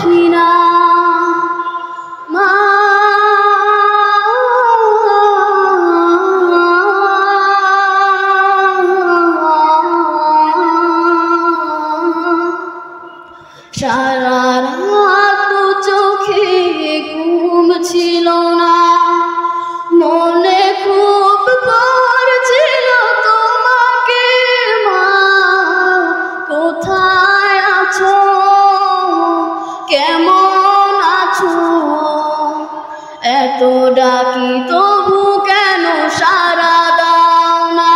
উঠি না মা সারা রাত চোখে ঘুম ছিল না মনে খুব পড়ছিল তোমাকে মা কোথায় আছো কেমন আছো এত ডাকি তবু কেন সারা দাও না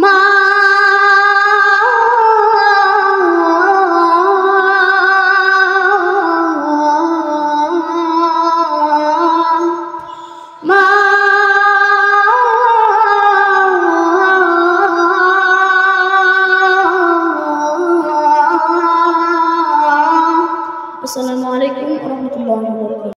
মা আসসালামু আলাইকুম ওয়া রাহমাতুল্লাহি ওয়া বারাকাতুহু।